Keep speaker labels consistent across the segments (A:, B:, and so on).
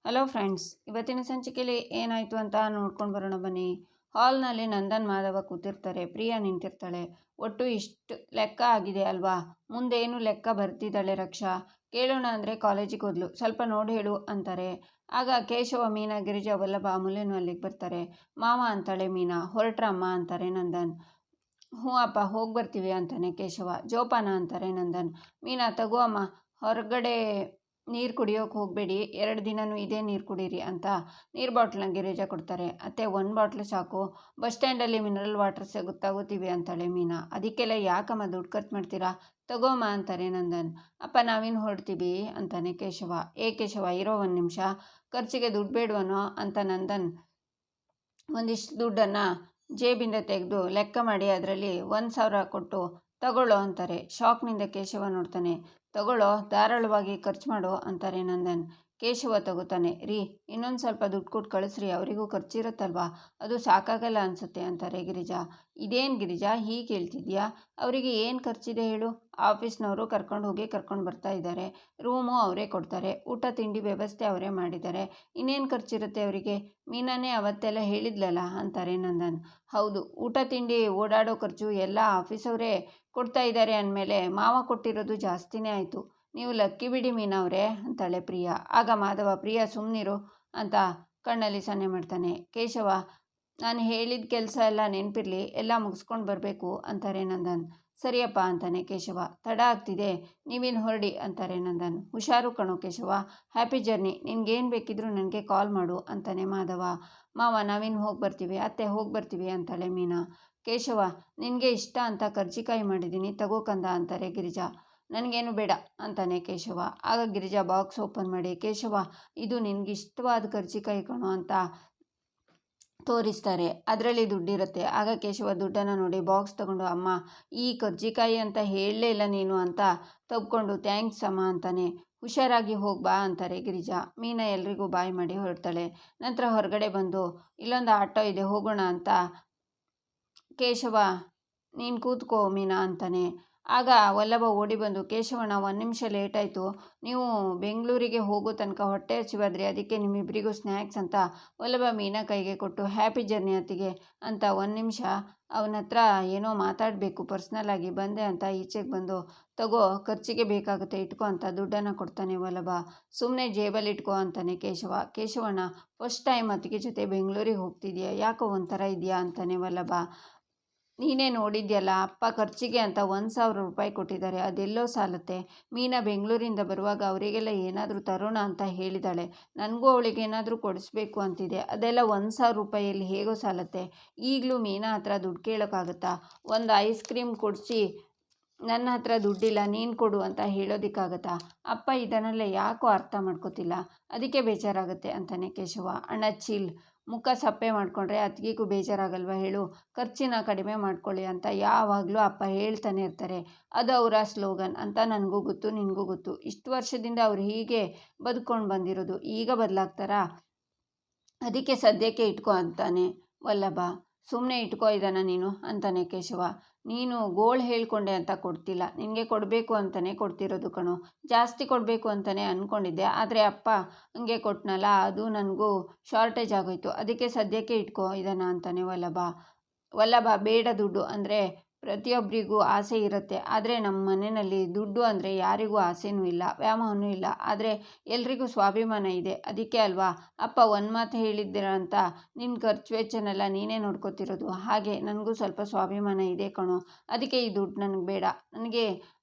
A: Hello friends, ಇವತ್ತಿನ ಸಂಚಿಕೆಯಲ್ಲಿ ಏನಾಯಿತು ಅಂತ ನೋಡ್ಕೊಂಡು ಬರೋಣ ಬನ್ನಿ. ಹಾಲ್ನಲ್ಲಿ ನಂದನ್ ಮಾಧವ ಕೂತಿರ್ತಾರೆ. ಪ್ರಿಯಾ ನಿಂತಿರ್ತಾಳೆ. ಒಟ್ಟು ಇಷ್ಟು ಲೆಕ್ಕ ಆಗಿದೆ ಅಲ್ವಾ, ಮುಂದೇನು ಲೆಕ್ಕ ಬರ್ತಿದ್ದಾಳೆ ರಕ್ಷಾ. ಕೇಳೋಣ ಅಂದರೆ ಕಾಲೇಜಿಗೆ ಹೋದ್ಲು, ಸ್ವಲ್ಪ ನೋಡಿ ಹೇಳು ಅಂತಾರೆ. ಆಗ ಕೇಶವ, ಮೀನಾ, ಗಿರಿಜಾ, ವಲ್ಲಭ, ಅಮೂಲ್ಯನು ಅಲ್ಲಿಗೆ ಬರ್ತಾರೆ. ಮಾವ ಅಂತಾಳೆ ಮೀನಾ. ಹೊರಟ್ರಮ್ಮ ಅಂತಾರೆ ನಂದನ್. ಹ್ಞೂ ಅಪ್ಪ, ಹೋಗಿ ಬರ್ತೀವಿ ಅಂತಾನೆ ಕೇಶವ. ಜೋಪಾನ ಅಂತಾರೆ ನಂದನ್. ಮೀನಾ, ತಗೋ ಅಮ್ಮ, ಹೊರಗಡೆ ನೀರು ಕುಡಿಯೋಕೆ ಹೋಗಬೇಡಿ, 2 ದಿನವೂ ಇದೇ ನೀರು ಕುಡೀರಿ ಅಂತ ನೀರು ಬಾಟ್ಲನ್ನ ಗಿರಿಜಾ ಕೊಡ್ತಾರೆ. ಅತ್ತೆ, 1 ಬಾಟ್ಲು ಸಾಕು, ಬಸ್ ಸ್ಟ್ಯಾಂಡಲ್ಲಿ ಮಿನರಲ್ ವಾಟರ್ ತಗೋತೀವಿ ಅಂತಾಳೆ ಮೀನಾ. ಅದಕ್ಕೆಲ್ಲ ಯಾಕಮ್ಮ ದುಡ್ಡು ಖರ್ಚು ಮಾಡ್ತೀರಾ, ತಗೋಮ್ಮ ಅಂತಾರೆ ನಂದನ್. ಅಪ್ಪ, ನಾವಿನ್ನು ಹೊರಡ್ತೀವಿ ಅಂತಾನೆ ಕೇಶವ. ಕೇಶವ, ಇರೋ 1 ನಿಮಿಷ, ಖರ್ಚಿಗೆ ದುಡ್ಡು ಬೇಡವನೋ ಅಂತ ನಂದನ್ ಒಂದಿಷ್ಟು ದುಡ್ಡನ್ನು ಜೇಬಿಂದ ತೆಗೆದು ಲೆಕ್ಕ ಮಾಡಿ ಅದರಲ್ಲಿ 1,000 ಕೊಟ್ಟು ತಗೊಳ್ಳೋ ಅಂತಾರೆ. ಶಾಕ್ನಿಂದ ಕೇಶವ ನೋಡ್ತಾನೆ. ತಗೊಳ್ಳೋ, ಧಾರಾಳವಾಗಿ ಖರ್ಚು ಮಾಡೋ ಅಂತಾರೆ ನಂದನ್. ಕೇಶವ ತಗೋತಾನೆ. ರೀ, ಇನ್ನೊಂದು ಸ್ವಲ್ಪ ದುಡ್ಡು ಕೊಟ್ಟು ಕಳಿಸ್ರಿ, ಅವರಿಗೂ ಖರ್ಚಿರುತ್ತಲ್ವಾ, ಅದು ಸಾಕಾಗಲ್ಲ ಅನಿಸುತ್ತೆ ಅಂತಾರೆ ಗಿರಿಜಾ. ಇದೇನು ಗಿರಿಜಾ ಹೀಗೆ ಹೇಳ್ತಿದ್ಯಾ, ಅವರಿಗೆ ಏನು ಖರ್ಚಿದೆ ಹೇಳು, ಆಫೀಸ್ನವರು ಕರ್ಕೊಂಡು ಹೋಗಿ ಕರ್ಕೊಂಡು ಬರ್ತಾ ಇದ್ದಾರೆ, ರೂಮು ಅವರೇ ಕೊಡ್ತಾರೆ, ಊಟ ತಿಂಡಿ ವ್ಯವಸ್ಥೆ ಅವರೇ ಮಾಡಿದ್ದಾರೆ, ಇನ್ನೇನು ಖರ್ಚಿರುತ್ತೆ ಅವರಿಗೆ, ಮೀನಾನೇ ಅವತ್ತೆಲ್ಲ ಹೇಳಿದ್ಲಲ್ಲ ಅಂತಾರೆ ನಂದನ್. ಹೌದು, ಊಟ ತಿಂಡಿ ಓಡಾಡೋ ಖರ್ಚು ಎಲ್ಲ ಆಫೀಸವರೇ ಕೊಡ್ತಾ ಇದ್ದಾರೆ ಅಂದಮೇಲೆ ಮಾವ ಕೊಟ್ಟಿರೋದು ಜಾಸ್ತಿನೇ ಆಯಿತು. ನೀವು ಲಕ್ಕಿ ಬಿಡಿ ಮೀನಾ ಅವರೇ ಅಂತಾಳೆ ಪ್ರಿಯಾ. ಆಗ ಮಾಧವ, ಪ್ರಿಯಾ ಸುಮ್ಮನಿರು ಅಂತ ಕಣ್ಣಲ್ಲಿ ಸನ್ನೆ ಮಾಡ್ತಾನೆ. ಕೇಶವ, ನಾನು ಹೇಳಿದ ಕೆಲಸ ಎಲ್ಲ ನೆನಪಿರಲಿ, ಎಲ್ಲ ಮುಗಿಸ್ಕೊಂಡು ಬರಬೇಕು ಅಂತಾರೆ ನಂದನ್. ಸರಿಯಪ್ಪ ಅಂತಾನೆ ಕೇಶವ. ತಡ ಆಗ್ತಿದೆ, ನೀವಿನ್ನು ಹೊರಡಿ ಅಂತಾರೆ ನಂದನ್. ಹುಷಾರು ಕಣೋ ಕೇಶವ, ಹ್ಯಾಪಿ ಜರ್ನಿ, ನಿನ್ಗೇನು ಬೇಕಿದ್ರೂ ನನಗೆ ಕಾಲ್ ಮಾಡು ಅಂತಾನೆ ಮಾಧವ. ಮಾವ, ನಾವಿನ್ನು ಹೋಗಿ ಬರ್ತೀವಿ, ಅತ್ತೆ ಹೋಗಿ ಬರ್ತೀವಿ ಅಂತಾಳೆ ಮೀನಾ. ಕೇಶವ, ನಿನಗೆ ಇಷ್ಟ ಅಂತ ಕರ್ಜಿಕಾಯಿ ಮಾಡಿದ್ದೀನಿ, ತಗೋಕಂದ ಅಂತಾರೆ ಗಿರಿಜಾ. ನನಗೇನು ಬೇಡ ಅಂತಾನೆ ಕೇಶವ. ಆಗ ಗಿರಿಜಾ ಬಾಕ್ಸ್ ಓಪನ್ ಮಾಡಿ, ಕೇಶವ, ಇದು ನಿನಗಿಷ್ಟವಾದ ಕರ್ಜಿಕಾಯಿ ಕಣೋ ಅಂತ ತೋರಿಸ್ತಾರೆ. ಅದರಲ್ಲಿ ದುಡ್ಡಿರುತ್ತೆ. ಆಗ ಕೇಶವ ದುಡ್ಡನ್ನು ನೋಡಿ ಬಾಕ್ಸ್ ತಗೊಂಡು, ಅಮ್ಮ, ಈ ಕರ್ಜಿಕಾಯಿ ಅಂತ ಹೇಳಲೇ ಇಲ್ಲ ನೀನು ಅಂತ ತಗೊಂಡು, ಥ್ಯಾಂಕ್ಸ್ ಅಮ್ಮ ಅಂತಾನೆ. ಹುಷಾರಾಗಿ ಹೋಗ್ಬಾ ಅಂತಾರೆ ಗಿರಿಜಾ. ಮೀನಾ ಎಲ್ರಿಗೂ ಬಾಯ್ ಮಾಡಿ ಹೊರಡ್ತಾಳೆ. ನಂತರ ಹೊರಗಡೆ ಬಂದು, ಇಲ್ಲೊಂದು ಆಟೋ ಇದೆ ಹೋಗೋಣ ಅಂತ ಕೇಶವ, ನೀನು ಕೂತ್ಕೋ ಮೀನಾ ಅಂತಾನೆ. ಆಗ ವಲ್ಲಭ ಓಡಿ ಬಂದು, ಕೇಶವಣ್ಣ, 1 ನಿಮಿಷ ಲೇಟ್ ಆಯಿತು, ನೀವು ಬೆಂಗಳೂರಿಗೆ ಹೋಗೋ ತನಕ ಹೊಟ್ಟೆ ಹಸಿವಾದ್ರಿ, ಅದಕ್ಕೆ ನಿಮ್ಮಿಬ್ಬರಿಗೂ ಸ್ನ್ಯಾಕ್ಸ್ ಅಂತ ವಲ್ಲಭ ಮೀನಾ ಕೈಗೆ ಕೊಟ್ಟು, ಹ್ಯಾಪಿ ಜರ್ನಿ ಅತ್ತಿಗೆ ಅಂತ 1 ನಿಮಿಷ ಅವನ ಹತ್ರ ಏನೋ ಮಾತಾಡಬೇಕು ಪರ್ಸ್ನಲ್ ಆಗಿ, ಬಂದೆ ಅಂತ ಈಚೆಗೆ ಬಂದು, ತಗೋ, ಖರ್ಚಿಗೆ ಬೇಕಾಗುತ್ತೆ ಇಟ್ಕೋ ಅಂತ ದುಡ್ಡನ್ನು ಕೊಡ್ತಾನೆ ವಲ್ಲಭ. ಸುಮ್ಮನೆ ಜೇಬಲ್ಲಿ ಇಟ್ಕೋ ಅಂತಾನೆ ಕೇಶವ. ಕೇಶವಣ್ಣ, ಫಸ್ಟ್ ಟೈಮ್ ಅತ್ತಿಗೆ ಜೊತೆ ಬೆಂಗಳೂರಿಗೆ ಹೋಗ್ತಿದ್ಯಾ, ಯಾಕೋ ಒಂಥರ ಇದೆಯಾ ಅಂತಾನೆ ವಲ್ಲಭ. ನೀನೇ ನೋಡಿದ್ಯಲ್ಲ, ಅಪ್ಪ ಖರ್ಚಿಗೆ ಅಂತ 1,000 ರೂಪಾಯಿ ಕೊಟ್ಟಿದ್ದಾರೆ, ಅದೆಲ್ಲೋ ಸಾಲತ್ತೆ. ಮೀನಾ ಬೆಂಗಳೂರಿಂದ ಬರುವಾಗ ಅವರಿಗೆಲ್ಲ ಏನಾದರೂ ತರೋಣ ಅಂತ ಹೇಳಿದಾಳೆ, ನನಗೂ ಅವಳಿಗೆ ಏನಾದರೂ ಕೊಡಿಸ್ಬೇಕು ಅಂತಿದೆ, ಅದೆಲ್ಲ 1,000 ರೂಪಾಯಿಯಲ್ಲಿ ಹೇಗೋ ಸಾಲತ್ತೆ. ಈಗಲೂ ಮೀನಾ ಹತ್ರ ದುಡ್ಡು ಕೇಳೋಕ್ಕಾಗತ್ತಾ, ಒಂದು ಐಸ್ ಕ್ರೀಮ್ ಕೊಡಿಸಿ ನನ್ನ ಹತ್ರ ದುಡ್ಡಿಲ್ಲ ನೀನು ಕೊಡು ಅಂತ ಹೇಳೋದಕ್ಕಾಗತ್ತಾ. ಅಪ್ಪ ಇದನ್ನೆಲ್ಲ ಯಾಕೋ ಅರ್ಥ ಮಾಡ್ಕೋತಿಲ್ಲ, ಅದಕ್ಕೆ ಬೇಜಾರಾಗುತ್ತೆ ಅಂತಾನೆ ಕೇಶವ. ಅಣ್ಣ ಚಿಲ್, ಮುಖ ಸಪ್ಪೆ ಮಾಡಿಕೊಂಡ್ರೆ ಅತ್ತಿಗೆಗೂ ಬೇಜಾರಾಗಲ್ವ ಹೇಳು, ಖರ್ಚಿನ ಕಡಿಮೆ ಮಾಡ್ಕೊಳ್ಳಿ ಅಂತ ಯಾವಾಗಲೂ ಅಪ್ಪ ಹೇಳ್ತಾನೆ ಇರ್ತಾರೆ, ಅದು ಅವರ ಸ್ಲೋಗನ್ ಅಂತ ನನಗೂ ಗೊತ್ತು, ನಿನಗೂ ಗೊತ್ತು. ಇಷ್ಟು ವರ್ಷದಿಂದ ಅವ್ರು ಹೀಗೆ ಬದುಕೊಂಡು ಬಂದಿರೋದು, ಈಗ ಬದಲಾಗ್ತಾರಾ, ಅದಕ್ಕೆ ಸದ್ಯಕ್ಕೆ ಇಟ್ಕೋ ಅಂತಾನೆ ವಲ್ಲಭ. ಸುಮ್ಮನೆ ಇಟ್ಕೋ ಇದನ್ನು ನೀನು ಅಂತಾನೆ ಕೇಶವ. ನೀನು ಗೋಳು ಹೇಳ್ಕೊಂಡೆ ಅಂತ ಕೊಡ್ತಿಲ್ಲ, ನಿನಗೆ ಕೊಡಬೇಕು ಅಂತಲೇ ಕೊಡ್ತಿರೋದು ಕಣೋ, ಜಾಸ್ತಿ ಕೊಡಬೇಕು ಅಂತಲೇ ಅಂದ್ಕೊಂಡಿದ್ದೆ, ಆದರೆ ಅಪ್ಪ ಹಂಗೆ ಕೊಟ್ಟನಲ್ಲ, ಅದು ನನಗೂ ಶಾರ್ಟೇಜ್ ಆಗೋಯ್ತು, ಅದಕ್ಕೆ ಸದ್ಯಕ್ಕೆ ಇಟ್ಕೋ ಇದನ್ನು ಅಂತಾನೆ ವಲ್ಲಭ. ಬೇಡ, ದುಡ್ಡು ಅಂದರೆ ಪ್ರತಿಯೊಬ್ಬರಿಗೂ ಆಸೆ ಇರುತ್ತೆ, ಆದರೆ ನಮ್ಮ ಮನೆಯಲ್ಲಿ ದುಡ್ಡು ಅಂದರೆ ಯಾರಿಗೂ ಆಸೆನೂ ಇಲ್ಲ, ವ್ಯಾಮೋಹನೂ ಇಲ್ಲ, ಆದರೆ ಎಲ್ರಿಗೂ ಸ್ವಾಭಿಮಾನ ಇದೆ, ಅದಕ್ಕೆ ಅಲ್ವಾ ಅಪ್ಪ 1 ಮಾತು ಹೇಳಿದ್ದೀರ ಅಂತ ನಿನ್ನ ಖರ್ಚು ವೆಚ್ಚನೆಲ್ಲ ನೀನೇ ನೋಡ್ಕೋತಿರೋದು. ಹಾಗೆ ನನಗೂ ಸ್ವಲ್ಪ ಸ್ವಾಭಿಮಾನ ಇದೆ ಕಣೋ, ಅದಕ್ಕೆ ಈ ದುಡ್ಡು ನನಗೆ ಬೇಡ. ನನಗೆ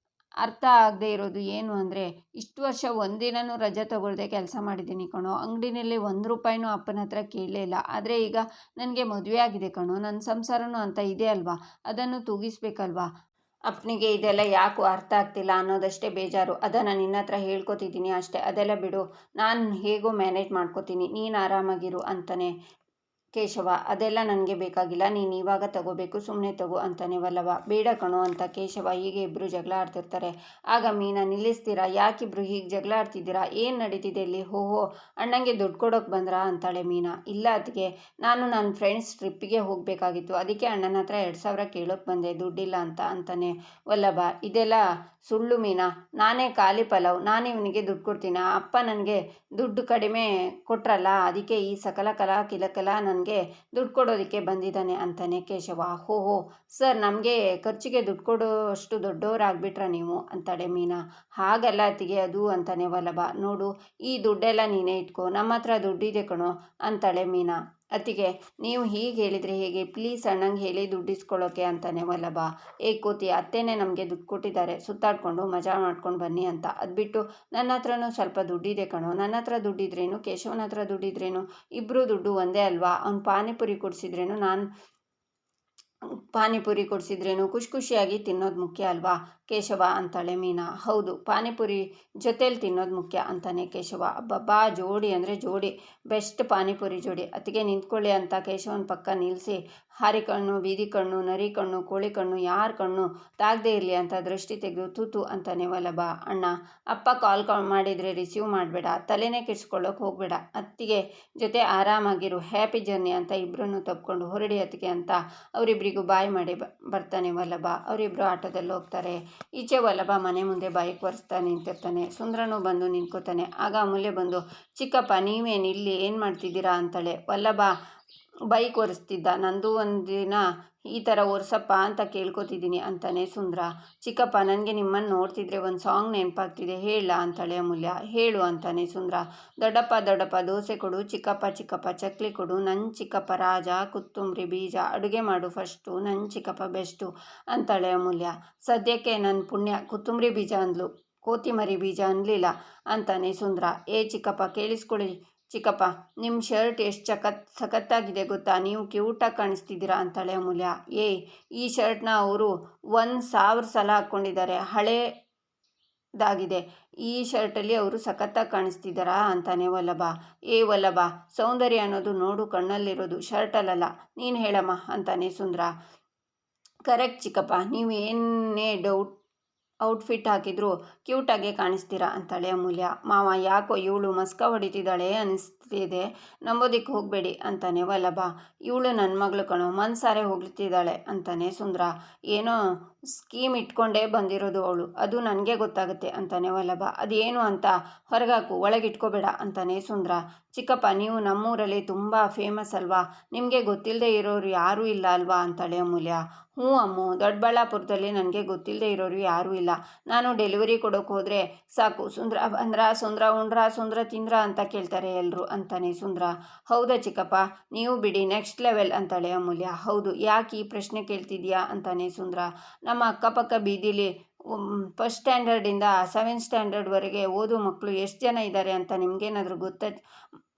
A: ಅರ್ಥ ಆಗದೆ ಇರೋದು ಏನು ಅಂದರೆ, ಇಷ್ಟು ವರ್ಷ 1 ದಿನವೂ ರಜೆ ತಗೊಳ್ಳದೆ ಕೆಲಸ ಮಾಡಿದ್ದೀನಿ ಕಣೋ, ಅಂಗಡಿನಲ್ಲಿ 1 ರೂಪಾಯಿನೂ ಅಪ್ಪನ ಹತ್ರ ಕೇಳಲೇ ಇಲ್ಲ, ಆದರೆ ಈಗ ನನಗೆ ಮದುವೆ ಆಗಿದೆ ಕಣೋ, ನನ್ನ ಸಂಸಾರನೂ ಅಂತ ಇದೆ ಅಲ್ವಾ, ಅದನ್ನು ತೂಗಿಸ್ಬೇಕಲ್ವಾ. ಅಪ್ಪನಿಗೆ ಇದೆಲ್ಲ ಯಾಕೋ ಅರ್ಥ ಆಗ್ತಿಲ್ಲ ಅನ್ನೋದಷ್ಟೇ ಬೇಜಾರು, ಅದನ್ನು ನಿನ್ನ ಹತ್ರ ಹೇಳ್ಕೊತಿದ್ದೀನಿ ಅಷ್ಟೇ, ಅದೆಲ್ಲ ಬಿಡು, ನಾನು ಹೇಗೋ ಮ್ಯಾನೇಜ್ ಮಾಡ್ಕೋತೀನಿ, ನೀನು ಆರಾಮಾಗಿರು ಅಂತಾನೆ ಕೇಶವ ಅದೆಲ್ಲ ನನಗೆ ಬೇಕಾಗಿಲ್ಲ, ನೀನು ಇವಾಗ ತಗೋಬೇಕು, ಸುಮ್ಮನೆ ತಗೋ ಅಂತಾನೆ ವಲ್ಲಭ. ಬೇಡ ಕಣೋ ಅಂತ ಕೇಶವ. ಹೀಗೆ ಇಬ್ಬರು ಜಗಳ ಆಡ್ತಿರ್ತಾರೆ. ಆಗ ಮೀನಾ, ನಿಲ್ಲಿಸ್ತೀರಾ, ಯಾಕಿಬ್ರು ಹೀಗೆ ಜಗಳ ಆಡ್ತಿದ್ದೀರಾ, ಏನು ನಡೀತಿದೆ ಇಲ್ಲಿ? ಓಹೋ, ಅಣ್ಣಂಗೆ ದುಡ್ಡು ಕೊಡೋಕೆ ಬಂದ್ರಾ ಅಂತಾಳೆ ಮೀನಾ. ಇಲ್ಲ ಅದಕ್ಕೆ, ನಾನು ನನ್ನ ಫ್ರೆಂಡ್ಸ್ ಟ್ರಿಪ್ಪಿಗೆ ಹೋಗಬೇಕಾಗಿತ್ತು, ಅದಕ್ಕೆ ಅಣ್ಣನ ಹತ್ರ 2,000 ಕೇಳೋಕೆ ಬಂದೆ, ದುಡ್ಡಿಲ್ಲ ಅಂತಾನೆ ವಲ್ಲಭ. ಇದೆಲ್ಲ ಸುಳ್ಳು ಮೀನಾ, ನಾನೇ ಖಾಲಿ ಪಲಾವ್, ನಾನು ಇವನಿಗೆ ದುಡ್ಡು ಕೊಡ್ತೀನಿ, ಅಪ್ಪ ನನಗೆ ದುಡ್ಡು ಕಡಿಮೆ ಕೊಟ್ರಲ್ಲ, ಅದಕ್ಕೆ ಈ ಸಕಲ ಕಲಾ ಕಿಲಕಲ ನನಗೆ ದುಡ್ಡು ಕೊಡೋದಕ್ಕೆ ಬಂದಿದ್ದಾನೆ ಅಂತಾನೆ ಕೇಶವ. ಓಹೋ ಸರ್, ನಮಗೆ ಖರ್ಚಿಗೆ ದುಡ್ಡು ಕೊಡೋಷ್ಟು ದೊಡ್ಡವರಾಗ್ಬಿಟ್ರ ನೀವು ಅಂತಾಳೆ ಮೀನಾ. ಹಾಗಲ್ಲ ಅತ್ತಿಗೆ ಅದು ಅಂತಾನೆ ವಲ್ಲಭ. ನೋಡು, ಈ ದುಡ್ಡೆಲ್ಲ ನೀನೇ ಇಟ್ಕೋ, ನಮ್ಮ ಹತ್ರ ದುಡ್ಡಿದೆ ಕಣೋ ಅಂತಾಳೆ ಮೀನಾ. ಅತ್ತಿಗೆ, ನೀವು ಹೀಗೆ ಹೇಳಿದರೆ ಹೇಗೆ, ಪ್ಲೀಸ್ ಅಣ್ಣಂಗೆ ಹೇಳಿ ದುಡ್ಡು ಇಸ್ಕೊಳ್ಳೋಕೆ ಅಂತಾನೆ ವಲ್ಲಭ. ಕೋತಿ, ಅತ್ತೆನೇ ನಮಗೆ ದುಡ್ಡು ಕೊಟ್ಟಿದ್ದಾರೆ, ಸುತ್ತಾಡ್ಕೊಂಡು ಮಜಾ ಮಾಡ್ಕೊಂಡು ಬನ್ನಿ ಅಂತ. ಅದ್ಬಿಟ್ಟು ನನ್ನ ಹತ್ರನೂ ಸ್ವಲ್ಪ ದುಡ್ಡಿದೆ ಕಣೋ. ನನ್ನ ಹತ್ರ ದುಡ್ಡಿದ್ರೇನು, ಕೇಶವನ ಹತ್ರ ದುಡ್ಡಿದ್ರೇನು, ಇಬ್ಬರು ದುಡ್ಡು ಒಂದೇ ಅಲ್ವಾ? ಅವ್ನು ಪಾನಿಪುರಿ ಕೊಡಿಸಿದ್ರೇನು, ನಾನು ಪಾನಿಪುರಿ ಕೊಡಿಸಿದ್ರೇನು, ಖುಷಿ ಖುಷಿಯಾಗಿ ತಿನ್ನೋದು ಮುಖ್ಯ ಅಲ್ವಾ ಕೇಶವ ಅಂತಾಳೆ ಮೀನಾ. ಹೌದು, ಪಾನಿಪುರಿ ಜೊತೇಲಿ ತಿನ್ನೋದು ಮುಖ್ಯ ಅಂತಾನೆ ಕೇಶವ. ಅಬ್ಬಬ್ಬಾ, ಜೋಡಿ ಅಂದರೆ ಜೋಡಿ, ಬೆಸ್ಟ್ ಪಾನಿಪುರಿ ಜೋಡಿ. ಅತ್ತಿಗೆ ನಿಂತ್ಕೊಳ್ಳಿ ಅಂತ ಕೇಶವನ ಪಕ್ಕ ನಿಲ್ಲಿಸಿ, ಹಾರಿ ಕಣ್ಣು, ಬೀದಿ ಕಣ್ಣು, ನರಿ ಕಣ್ಣು, ಕೋಳಿ ಕಣ್ಣು, ಯಾರ ಕಣ್ಣು ತಾಗದೇ ಇರಲಿ ಅಂತ ದೃಷ್ಟಿ ತೆಗೆದು ತೂತು ಅಂತಾನೆ ವಲ್ಲಭ. ಅಣ್ಣ, ಅಪ್ಪ ಕಾಲ್ ಮಾಡಿದರೆ ರಿಸೀವ್ ಮಾಡಬೇಡ, ತಲೆನೇ ಕೆಡಿಸ್ಕೊಳ್ಳೋಕೆ ಹೋಗಬೇಡ, ಅತ್ತಿಗೆ ಜೊತೆ ಆರಾಮಾಗಿರು, ಹ್ಯಾಪಿ ಜರ್ನಿ ಅಂತ ಇಬ್ಬರನ್ನು ತಪ್ಕೊಂಡು ಹೊರಡಿ ಅತ್ತಿಗೆ ಅಂತ ಅವರಿಬ್ಬರಿಗೂ ಬಾಯ್ ಮಾಡಿ ಬರ್ತಾನೆ ವಲ್ಲಭ. ಅವರಿಬ್ಬರು ಆಟೋದಲ್ಲಿ ಹೋಗ್ತಾರೆ. ಈಚೆ ವಲ್ಲಭ ಮನೆ ಮುಂದೆ ಬೈಕ್ ಒರೆಸ್ತಾ ನಿಂತಿರ್ತಾನೆ. ಸುಂದ್ರನೂ ಬಂದು ನಿಂತ್ಕೋತಾನೆ. ಆಗ ಅಮೂಲ್ಯ ಬಂದು, ಚಿಕ್ಕಪ್ಪ ನೀವೇನು ಇಲ್ಲಿ ಏನು ಮಾಡ್ತಿದ್ದೀರಾ ಅಂತಾಳೆ. ವಲ್ಲಭ ಬೈಕ್ ಒರೆಸ್ತಿದ್ದ, ನಂದು ಒಂದಿನ ಈ ಥರ ಒರೆಸಪ್ಪ ಅಂತ ಕೇಳ್ಕೊತಿದ್ದೀನಿ ಅಂತಾನೆ ಸುಂದ್ರ. ಚಿಕ್ಕಪ್ಪ, ನನಗೆ ನಿಮ್ಮನ್ನು ನೋಡ್ತಿದ್ರೆ ಒಂದು ಸಾಂಗ್ ನೆನಪಾಗ್ತಿದೆ, ಹೇಳ ಅಂತಾಳೆ ಅಮೂಲ್ಯ. ಹೇಳು ಅಂತಾನೆ ಸುಂದ್ರ. ದೊಡ್ಡಪ್ಪ ದೊಡ್ಡಪ್ಪ ದೋಸೆ ಕೊಡು, ಚಿಕ್ಕಪ್ಪ ಚಿಕ್ಕಪ್ಪ ಚಕ್ಲಿ ಕೊಡು, ನನ್ನ ಚಿಕ್ಕಪ್ಪ ರಾಜ ಕೊತ್ತಂಬರಿ ಬೀಜ, ಅಡುಗೆ ಮಾಡು ಫಸ್ಟು, ನನ್ನ ಚಿಕ್ಕಪ್ಪ ಬೆಸ್ಟು ಅಂತಾಳೆ ಅಮೂಲ್ಯ. ಸದ್ಯಕ್ಕೆ ನನ್ನ ಪುಣ್ಯ ಕೊತ್ತಂಬರಿ ಬೀಜ ಅಂದ್ಲು, ಕೋತಿಮರಿ ಬೀಜ ಅನ್ನಲಿಲ್ಲ ಅಂತಾನೆ ಸುಂದ್ರ. ಚಿಕ್ಕಪ್ಪ ಕೇಳಿಸ್ಕೊಳ್ಳಿ ಚಿಕ್ಕಪ್ಪ, ನಿಮ್ಮ ಶರ್ಟ್ ಎಷ್ಟು ಸಖತ್ತಾಗಿದೆ ಗೊತ್ತಾ, ನೀವು ಕ್ಯೂಟಾಗಿ ಕಾಣಿಸ್ತಿದ್ದೀರಾ ಅಂತಾಳೆ ಅಮೂಲ್ಯ. ಈ ಶರ್ಟ್ನ ಅವರು 1,000 ಸಲ ಹಾಕ್ಕೊಂಡಿದ್ದಾರೆ, ಹಳೇದಾಗಿದೆ, ಈ ಶರ್ಟಲ್ಲಿ ಅವರು ಸಖತ್ತಾಗಿ ಕಾಣಿಸ್ತಿದ್ದಾರಾ ಅಂತಾನೆ ವಲ್ಲಭ. ವಲ್ಲಭ, ಸೌಂದರ್ಯ ಅನ್ನೋದು ನೋಡು ಕಣ್ಣಲ್ಲಿರೋದು, ಶರ್ಟಲ್ಲ, ನೀನು ಹೇಳಮ್ಮ ಅಂತಾನೆ ಸುಂದ್ರ. ಕರೆಕ್ಟ್ ಚಿಕ್ಕಪ್ಪ, ನೀವು ಏನೇ ಔಟ್ಫಿಟ್ ಹಾಕಿದ್ರು ಕ್ಯೂಟಾಗೆ ಕಾಣಿಸ್ತೀರಾ ಅಂತಾಳೆ ಅಮೂಲ್ಯ. ಮಾವ, ಯಾಕೋ ಇವಳು ಮಸ್ಕ ಹೊಡಿತಿದ್ದಾಳೆ ಅನಿಸ್ತಿದೆ, ನಂಬೋದಕ್ಕೆ ಹೋಗಬೇಡಿ ಅಂತಾನೆ ವಲ್ಲಭ. ಇವಳು ನನ್ನ ಮಗಳು ಕಣೋ, ಮನ್ಸಾರೆ ಹೋಗ್ತಿದ್ದಾಳೆ ಅಂತಾನೆ ಸುಂದ್ರ. ಏನೋ ಸ್ಕೀಮ್ ಇಟ್ಕೊಂಡೇ ಬಂದಿರೋದು ಅವಳು, ಅದು ನನಗೆ ಗೊತ್ತಾಗುತ್ತೆ ಅಂತಾನೆ ವಲ್ಲಭ. ಅದೇನು ಅಂತ ಹೊರಗಾಕು, ಒಳಗಿಟ್ಕೋಬೇಡ ಅಂತಾನೆ ಸುಂದ್ರ. ಚಿಕ್ಕಪ್ಪ, ನೀವು ನಮ್ಮೂರಲ್ಲಿ ತುಂಬ ಫೇಮಸ್ ಅಲ್ವಾ, ನಿಮಗೆ ಗೊತ್ತಿಲ್ಲದೆ ಇರೋರು ಯಾರೂ ಇಲ್ಲ ಅಲ್ವಾ ಅಂತಾಳೆ ಅಮೂಲ್ಯ. ಹ್ಞೂ ಅಮ್ಮು, ದೊಡ್ಡಬಳ್ಳಾಪುರದಲ್ಲಿ ನನಗೆ ಗೊತ್ತಿಲ್ಲದೆ ಇರೋರು ಯಾರೂ ಇಲ್ಲ, ನಾನು ಡೆಲಿವರಿ ಕೊಡೋಕೆ ಹೋದರೆ ಸಾಕು, ಸುಂದ್ರ ಬಂದ್ರ, ಸುಂದ್ರ ಉಂಡ್ರ, ಸುಂದ್ರ ತಿಂದ್ರ ಅಂತ ಕೇಳ್ತಾರೆ ಎಲ್ಲರೂ ಅಂತಾನೆ ಸುಂದ್ರ. ಹೌದಾ ಚಿಕ್ಕಪ್ಪ, ನೀವು ಬಿಡಿ ನೆಕ್ಸ್ಟ್ ಲೆವೆಲ್ ಅಂತಾಳೆ ಅಮೂಲ್ಯ. ಹೌದು, ಯಾಕೆ ಈ ಪ್ರಶ್ನೆ ಕೇಳ್ತಿದ್ಯಾ ಅಂತಾನೆ ಸುಂದ್ರ. ನಮ್ಮ ಅಕ್ಕಪಕ್ಕ ಬೀದಿಲಿ 1st ಸ್ಟ್ಯಾಂಡರ್ಡಿಂದ 7th ಸ್ಟ್ಯಾಂಡರ್ಡ್ವರೆಗೆ ಓದೋ ಮಕ್ಕಳು ಎಷ್ಟು ಜನ ಇದ್ದಾರೆ ಅಂತ ನಿಮಗೇನಾದರೂ ಗೊತ್ತಾ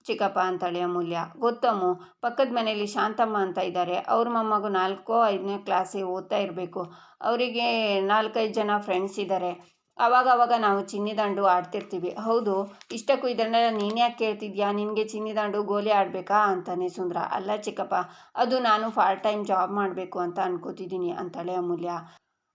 A: ಚಿಕ್ಕಪ್ಪ ಅಂತಾಳೆ ಅಮೂಲ್ಯ. ಗೊತ್ತಮ್ಮು, ಪಕ್ಕದ ಮನೆಯಲ್ಲಿ ಶಾಂತಮ್ಮ ಅಂತ ಇದ್ದಾರೆ, ಅವ್ರ ಮೊಮ್ಮಗು 4ನೇ 5ನೇ ಕ್ಲಾಸಿಗೆ ಓದ್ತಾ ಇರಬೇಕು, ಅವರಿಗೆ 4-5 ಜನ ಫ್ರೆಂಡ್ಸ್ ಇದ್ದಾರೆ, ಆವಾಗ ನಾವು ಚಿನ್ನಿದಾಂಡು ಆಡ್ತಿರ್ತೀವಿ. ಹೌದು, ಇಷ್ಟಕ್ಕೂ ಇದನ್ನೆಲ್ಲ ನೀನು ಯಾಕೆ ಕೇಳ್ತಿದ್ಯಾ, ನಿನಗೆ ಚಿನ್ನಿದಾಂಡು ಗೋಲಿ ಆಡಬೇಕಾ ಅಂತಾನೆ ಸುಂದ್ರ. ಅಲ್ಲ ಚಿಕ್ಕಪ್ಪ, ಅದು ನಾನು ಪಾರ್ಟ್ ಟೈಮ್ ಜಾಬ್ ಮಾಡಬೇಕು ಅಂತ ಅನ್ಕೋತಿದ್ದೀನಿ ಅಂತಾಳೆ ಅಮೂಲ್ಯ.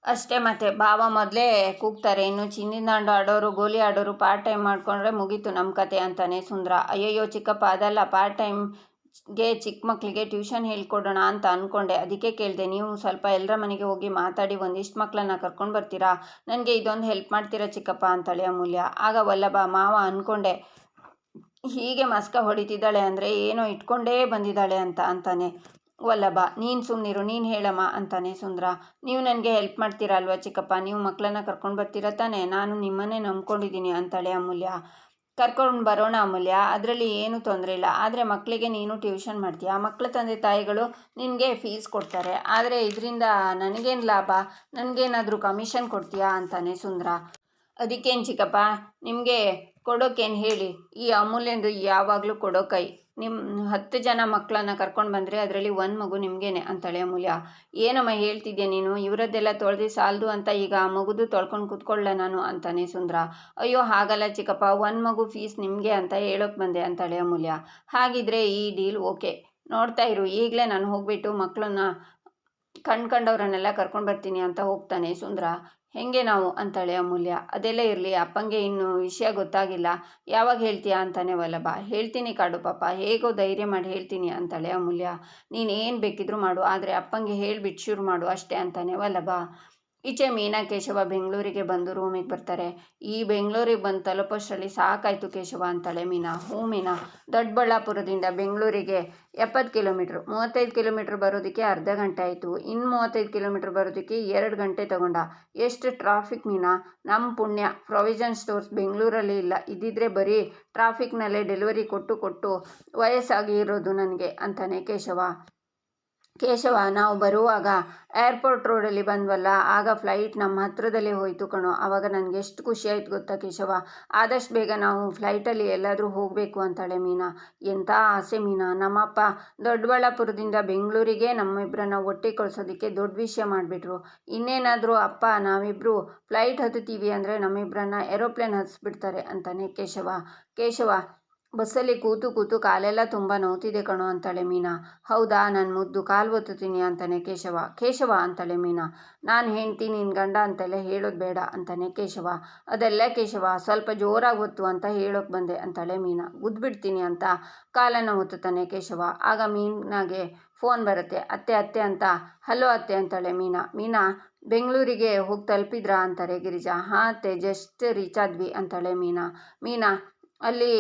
A: ಅಷ್ಟೇ ಮತ್ತೆ, ಭಾವ ಮೊದಲೇ ಕೂಗ್ತಾರೆ, ಇನ್ನು ಚಿನ್ನಿದಾಂಡು ಆಡೋರು ಗೋಲಿ ಆಡೋರು ಪಾರ್ಟ್ ಟೈಮ್ ಮಾಡಿಕೊಂಡ್ರೆ ಮುಗೀತು ನಮ್ಮ ಕತೆ ಅಂತಾನೆ ಸುಂದ್ರ. ಅಯ್ಯಯ್ಯೋ ಚಿಕ್ಕಪ್ಪ, ಅದಲ್ಲ, ಪಾರ್ಟ್ ಟೈಮ್ಗೆ ಚಿಕ್ಕ ಮಕ್ಕಳಿಗೆ ಟ್ಯೂಷನ್ ಹೇಳ್ಕೊಡೋಣ ಅಂತ ಅಂದ್ಕೊಂಡೆ, ಅದಕ್ಕೆ ಕೇಳಿದೆ, ನೀವು ಸ್ವಲ್ಪ ಎಲ್ಲರ ಮನೆಗೆ ಹೋಗಿ ಮಾತಾಡಿ ಒಂದಿಷ್ಟು ಮಕ್ಕಳನ್ನ ಕರ್ಕೊಂಡು ಬರ್ತೀರಾ, ನನಗೆ ಇದೊಂದು ಹೆಲ್ಪ್ ಮಾಡ್ತೀರಾ ಚಿಕ್ಕಪ್ಪ ಅಂತಾಳೆ ಅಮೂಲ್ಯ. ಆಗ ವಲ್ಲಭ, ಮಾವ ಅಂದ್ಕೊಂಡೆ ಹೀಗೆ ಮಸ್ಕ ಹೊಡಿತಿದ್ದಾಳೆ ಅಂದರೆ ಏನೋ ಇಟ್ಕೊಂಡೇ ಬಂದಿದ್ದಾಳೆ ಅಂತಾನೆ ವಲ್ಲಭ. ನೀನು ಸುಮ್ಮನಿರು, ನೀನು ಹೇಳಮ್ಮ ಅಂತಾನೆ ಸುಂದ್ರ. ನೀವು ನನಗೆ ಹೆಲ್ಪ್ ಮಾಡ್ತೀರಾ ಅಲ್ವಾ ಚಿಕ್ಕಪ್ಪ, ನೀವು ಮಕ್ಕಳನ್ನ ಕರ್ಕೊಂಡು ಬರ್ತೀರಾ ತಾನೆ, ನಾನು ನಿಮ್ಮನ್ನೇ ನಂಬ್ಕೊಂಡಿದ್ದೀನಿ ಅಂತಾಳೆ ಅಮೂಲ್ಯ. ಕರ್ಕೊಂಡು ಬರೋಣ ಅಮೂಲ್ಯ, ಅದರಲ್ಲಿ ಏನೂ ತೊಂದರೆ ಇಲ್ಲ, ಆದರೆ ಮಕ್ಕಳಿಗೆ ನೀನು ಟ್ಯೂಷನ್ ಮಾಡ್ತೀಯಾ, ಮಕ್ಕಳ ತಂದೆ ತಾಯಿಗಳು ನಿನಗೆ ಫೀಸ್ ಕೊಡ್ತಾರೆ, ಆದರೆ ಇದರಿಂದ ನನಗೇನು ಲಾಭ, ನನಗೇನಾದರೂ ಕಮಿಷನ್ ಕೊಡ್ತೀಯಾ ಅಂತಾನೆ ಸುಂದ್ರ. ಅದಕ್ಕೇನು ಚಿಕ್ಕಪ್ಪ, ನಿಮಗೆ ಕೊಡೋಕೇನು ಹೇಳಿ, ಈ ಅಮೂಲ್ಯಂದು ಯಾವಾಗಲೂ ಕೊಡೋ ಕೈ, ನಿಮ್ಮ 10 ಜನ ಮಕ್ಕಳನ್ನ ಕರ್ಕೊಂಡು ಬಂದರೆ ಅದರಲ್ಲಿ 1 ಮಗು ನಿಮಗೇನೆ ಅಂತಾಳೆ ಅಮೂಲ್ಯ. ಏನಮ್ಮ ಹೇಳ್ತಿದ್ಯಾ ನೀನು, ಇವರದ್ದೆಲ್ಲ ತೊಳೆದು ಸಾಲದು ಅಂತ ಈಗ ಆ ಮಗುದು ತೊಳ್ಕೊಂಡು ಕೂತ್ಕೊಳ್ಳ ನಾನು ಅಂತಾನೆ ಸುಂದ್ರ. ಅಯ್ಯೋ ಹಾಗಲ್ಲ ಚಿಕ್ಕಪ್ಪ, 1 ಮಗು ಫೀಸ್ ನಿಮಗೆ ಅಂತ ಹೇಳೋಕೆ ಬಂದೆ ಅಂತಾಳೆ ಅಮೂಲ್ಯ. ಹಾಗಿದ್ರೆ ಈ ಡೀಲ್ ಓಕೆ, ನೋಡ್ತಾ ಇರು, ಈಗಲೇ ನಾನು ಹೋಗ್ಬಿಟ್ಟು ಮಕ್ಕಳನ್ನ ಕಂಡವರನ್ನೆಲ್ಲ ಕರ್ಕೊಂಡು ಬರ್ತೀನಿ ಅಂತ ಹೋಗ್ತಾನೆ ಸುಂದರ. ಹೆಂಗೆ ನಾವು ಅಂತಾಳೆ ಅಮೂಲ್ಯ. ಅದೆಲ್ಲ ಇರಲಿ, ಅಪ್ಪಂಗೆ ಇನ್ನು ವಿಷಯ ಗೊತ್ತಾಗಿಲ್ಲ, ಯಾವಾಗ ಹೇಳ್ತೀಯಾ ಅಂತಾನೆ ವಲ್ಲಭ. ಹೇಳ್ತೀನಿ ಕಾಡು ಪಾಪ, ಹೇಗೋ ಧೈರ್ಯ ಮಾಡಿ ಹೇಳ್ತೀನಿ ಅಂತಾಳೆ ಅಮೂಲ್ಯ. ನೀನು ಏನು ಬೇಕಿದ್ರೂ ಮಾಡು, ಆದರೆ ಅಪ್ಪಂಗೆ ಹೇಳಿಬಿಟ್ಟು ಶುರು ಮಾಡು ಅಷ್ಟೇ ಅಂತಾನೆ ವಲ್ಲಭ. ಈಚೆ ಮೀನಾ ಕೇಶವ ಬೆಂಗಳೂರಿಗೆ ಬಂದು ರೂಮಿಗೆ ಬರ್ತಾರೆ. ಈ ಬೆಂಗಳೂರಿಗೆ ಬಂದು ತಲುಪೋಷ್ಟರಲ್ಲಿ ಸಾಕಾಯ್ತು ಕೇಶವ ಅಂತಾಳೆ ಮೀನಾ. ಹ್ಞೂ ಮೀನಾ, ದೊಡ್ಡಬಳ್ಳಾಪುರದಿಂದ ಬೆಂಗಳೂರಿಗೆ 70 ಕಿಲೋಮೀಟ್ರ್, 35 ಕಿಲೋಮೀಟ್ರ್ ಬರೋದಕ್ಕೆ ಅರ್ಧ ಗಂಟೆ ಆಯಿತು, ಇನ್ನು 35 ಕಿಲೋಮೀಟ್ರ್ ಬರೋದಕ್ಕೆ 2 ಗಂಟೆ ತಗೊಂಡ. ಎಷ್ಟು ಟ್ರಾಫಿಕ್ ಮೀನಾ. ನಮ್ಮ ಪುಣ್ಯ ಪ್ರಾವಿಷನ್ ಸ್ಟೋರ್ಸ್ ಬೆಂಗಳೂರಲ್ಲಿ ಇಲ್ಲ, ಇದ್ದಿದ್ರೆ ಬರೀ ಟ್ರಾಫಿಕ್ನಲ್ಲೇ ಡೆಲಿವರಿ ಕೊಟ್ಟು ವಯಸ್ಸಾಗಿರೋದು ನನಗೆ ಅಂತಾನೆ ಕೇಶವ. ನಾವು ಬರುವಾಗ ಏರ್ಪೋರ್ಟ್ ರೋಡಲ್ಲಿ ಬಂದ್ವಲ್ಲ, ಆಗ ಫ್ಲೈಟ್ ನಮ್ಮ ಹತ್ರದಲ್ಲೇ ಹೋಯಿತು ಕಣೋ. ಆವಾಗ ನನಗೆ ಎಷ್ಟು ಖುಷಿ ಆಯ್ತು ಗೊತ್ತಾ ಕೇಶವ. ಆದಷ್ಟು ಬೇಗ ನಾವು ಫ್ಲೈಟಲ್ಲಿ ಎಲ್ಲಾದರೂ ಹೋಗಬೇಕು ಅಂತಾಳೆ ಮೀನಾ. ಎಂಥ ಆಸೆ ಮೀನಾ. ನಮ್ಮಪ್ಪ ದೊಡ್ಡಬಳ್ಳಾಪುರದಿಂದ ಬೆಂಗಳೂರಿಗೆ ನಮ್ಮಿಬ್ಬರನ್ನ ಒಟ್ಟಿಗೆ ಕಳಿಸೋದಕ್ಕೆ ದೊಡ್ಡ ವಿಷಯ ಮಾಡಿಬಿಟ್ರು. ಇನ್ನೇನಾದರೂ ಅಪ್ಪ ನಾವಿಬ್ಬರು ಫ್ಲೈಟ್ ಹತ್ತುತ್ತೀವಿ ಅಂದರೆ ನಮ್ಮಿಬ್ಬರನ್ನ ಏರೋಪ್ಲೇನ್ ಹತ್ತಿಸ್ಬಿಡ್ತಾರೆ ಅಂತಾನೆ ಕೇಶವ. ಬಸ್ಸಲ್ಲಿ ಕೂತು ಕಾಲೆಲ್ಲ ತುಂಬ ನೋವ್ತಿದೆ ಕಣೋ ಅಂತಾಳೆ ಮೀನಾ. ಹೌದಾ, ನನ್ನ ಮುದ್ದು ಕಾಲು ಒತ್ತುತ್ತೀನಿ ಅಂತಾನೆ ಕೇಶವ ಅಂತಾಳೆ ಮೀನಾ. ನಾನು ಹೆಂಡ್ತಿ ನಿನ್ನ ಗಂಡ ಅಂತೆಲ್ಲ ಹೇಳೋದು ಬೇಡ ಅಂತಾನೆ ಕೇಶವ. ಅದೆಲ್ಲ ಕೇಶವ, ಸ್ವಲ್ಪ ಜೋರಾಗಿ ಒತ್ತು ಅಂತ ಹೇಳೋಕೆ ಬಂದೆ ಅಂತಾಳೆ ಮೀನಾ. ಗುದ್ಬಿಡ್ತೀನಿ ಅಂತ ಕಾಲನ್ನು ಒತ್ತುತ್ತಾನೆ ಕೇಶವ. ಆಗ ಮೀನಾಗೆ ಫೋನ್ ಬರುತ್ತೆ. ಅತ್ತೆ ಅಂತ. ಹಲೋ ಅತ್ತೆ ಅಂತಾಳೆ ಮೀನಾ. ಬೆಂಗಳೂರಿಗೆ ಹೋಗಿ ತಲುಪಿದ್ರಾ ಅಂತಾರೆ ಗಿರಿಜಾ. ಹಾಂ ಅತ್ತೆ, ಜಸ್ಟ್ ರೀಚ್ ಆದ್ವಿ ಅಂತಾಳೆ ಮೀನಾ. ಅಲ್ಲಿ